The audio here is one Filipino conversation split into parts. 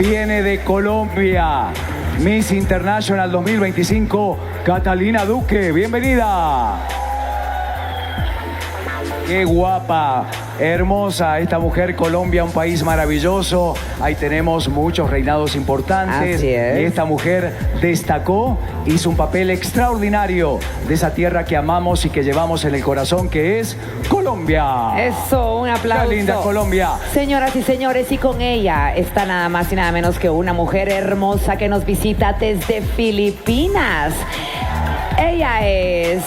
viene de Colombia. Miss International 2025, Catalina Duque, bienvenida. Qué guapa, hermosa esta mujer. Colombia, un país maravilloso. Ahí tenemos muchos reinados importantes. Así es. Y esta mujer destacó, hizo un papel extraordinario de esa tierra que amamos y que llevamos en el corazón, que es Colombia. Eso, un aplauso. Qué linda Colombia. Señoras y señores, y con ella está nada más y nada menos que una mujer hermosa que nos visita desde Filipinas. Ella es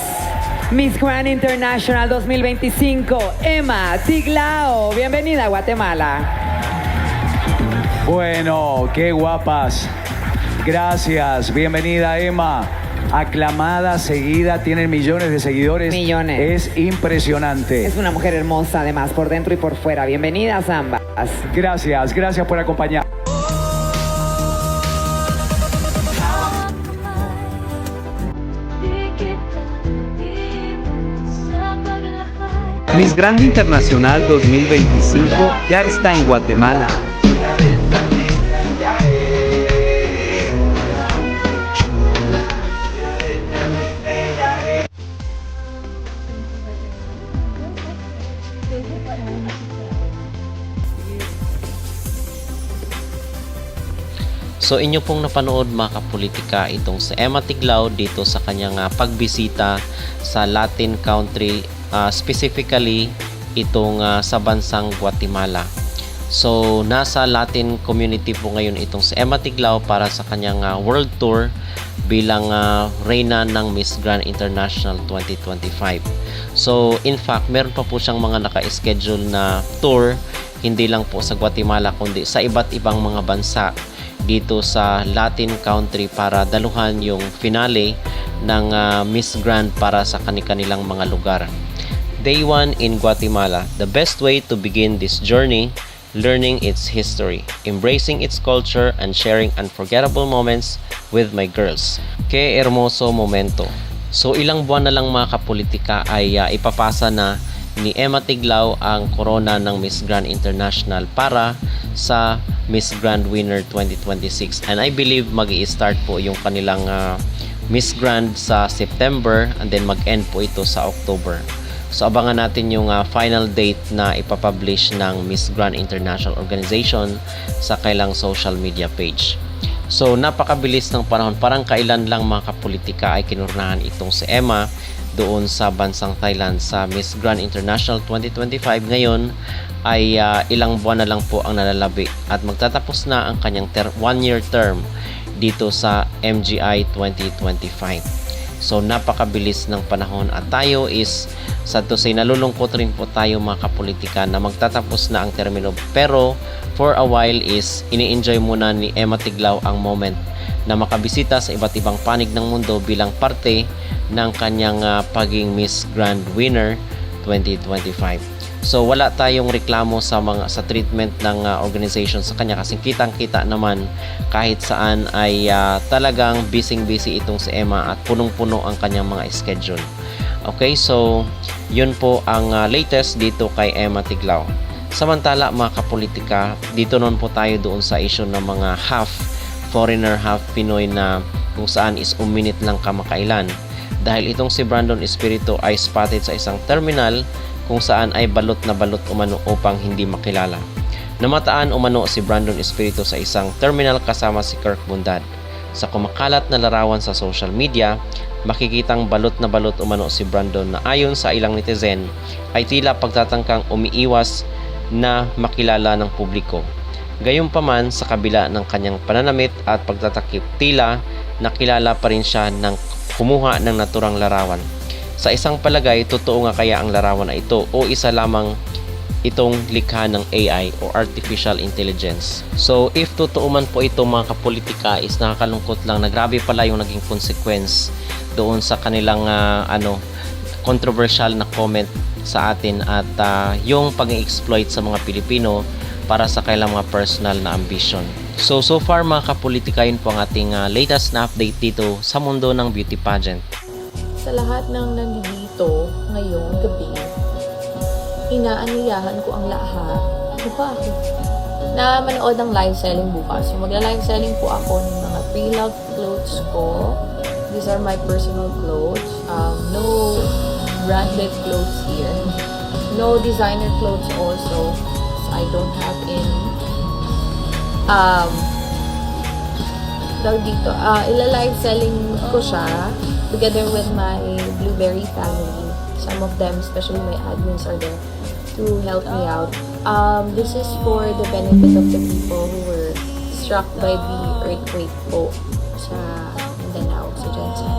Miss Grand International 2025, Emma Tiglao. Bienvenida a Guatemala. Bueno, qué guapas. Gracias. Bienvenida, Emma. Aclamada, seguida, tienen millones de seguidores. Millones. Es impresionante. Es una mujer hermosa, además, por dentro y por fuera. Bienvenidas ambas. Gracias, gracias por acompañar. Miss Grand Internacional 2025 ya está en Guatemala. So inyo pong napanood mga kapolitika itong si Emma Tiglao dito sa kanyang pagbisita sa Latin country, specifically itong sa bansang Guatemala. So nasa Latin community po ngayon itong si Emma Tiglao para sa kanyang world tour bilang reyna ng Miss Grand International 2025. So in fact, meron pa po siyang mga naka-schedule na tour, hindi lang po sa Guatemala kundi sa iba't ibang mga bansa dito sa Latin country para daluhan yung finale ng Miss Grand para sa kanilang mga lugar. Day 1 in Guatemala, the best way to begin this journey, learning its history, embracing its culture, and sharing unforgettable moments with my girls. Que hermoso momento. So ilang buwan na lang mga kapolitika ay ipapasa na ni Emma Tiglao ang corona ng Miss Grand International para sa Miss Grand Winner 2026, and I believe mag-i-start po yung kanilang Miss Grand sa September and then mag-end po ito sa October. So abangan natin yung final date na ipapublish ng Miss Grand International Organization sa kailang social media page. So napakabilis ng panahon, parang kailan lang mga kapolitika ay kinurnahan itong si Emma doon sa bansang Thailand sa Miss Grand International 2025. Ngayon ay ilang buwan na lang po ang nalalabi at magtatapos na ang kanyang 1-year term dito sa MGI 2025. So napakabilis ng panahon at tayo is sad to say nalulungkot rin po tayo mga kapolitika na magtatapos na ang termino, pero for a while is ini-enjoy muna ni Emma Tiglao ang moment na makabisita sa iba't ibang panig ng mundo bilang parte ng kanyang paging Miss Grand Winner 2025. So wala tayong reklamo sa treatment ng organization sa kanya kasi kitang-kita naman kahit saan ay talagang busy itong si Emma at punong-puno ang kanyang mga schedule. Okay, so yun po ang latest dito kay Emma Tiglao. Samantala mga kapolitika, dito noon po tayo doon sa issue ng mga half foreigner, half Pinoy na kung saan is uminit lang kamakailan dahil itong si Brandon Espiritu ay spotted sa isang terminal kung saan ay balot na balot umano upang hindi makilala. Namataan umano si Brandon Espiritu sa isang terminal kasama si Kirk Bundad. Sa kumakalat na larawan sa social media, makikitang balot na balot umano si Brandon na ayon sa ilang netizen ay tila pagtatangkang umiiwas na makilala ng publiko. Gayunpaman, sa kabila ng kanyang pananamit at pagtatakip, tila nakilala pa rin siya ng kumuha ng naturang larawan. Sa isang palagay, totoo nga kaya ang larawan na ito o isa lamang itong likha ng AI o Artificial Intelligence. So if totoo man po ito mga kapolitika, is nakakalungkot lang na grabe pala yung naging consequence doon sa kanilang controversial na comment sa atin at yung pag-exploit sa mga Pilipino para sa kailang mga personal na ambition. So far mga kapolitika, yun po ang ating latest na update dito sa mundo ng beauty pageant. Sa lahat ng nandito ngayong gabi, inaanyayahan ko ang lahat. Bakit? na manood ng live selling bukas. So, magla-live selling po ako ng mga pre-loved clothes ko. These are my personal clothes. No branded clothes here. No designer clothes also. So, I don't have any. Dito, ila-live selling ko siya together with my Blueberry family. Some of them, especially my admins, are there to help me out. This is for the benefit of the people who were struck by the earthquake po sa Mindanao, sa Jensen.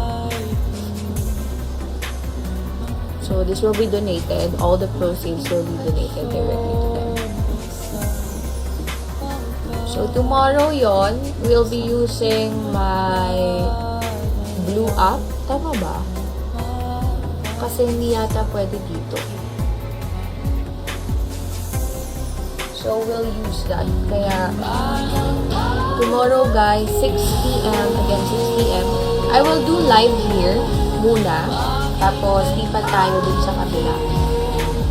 So this will be donated. All the proceeds will be donated directly to them. So tomorrow yon, we'll be using my Blue app. Tama ba? Kasi hindi yata pwede dito. So, we'll use that. Kaya, tomorrow guys, 6 p.m. Again, 6 p.m. I will do live here muna. Tapos, lipat tayo dun sa kabila.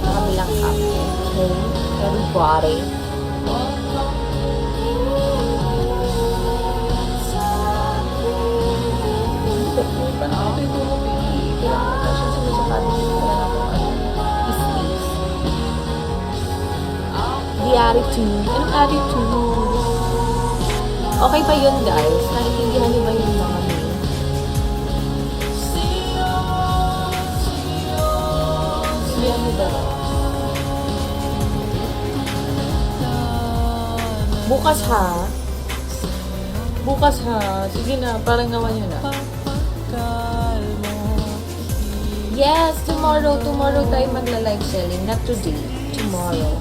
Sa kabilang app. Okay? Everybody. The attitude. Anong attitude? Okay ba yun, guys? Naintindihan niyo ba yung mga name? Naintindihan niyo ba? Bukas ha? Bukas ha? Sige na, parang naman yun na. Yes, tomorrow tayo magla-live selling. Not today. Tomorrow.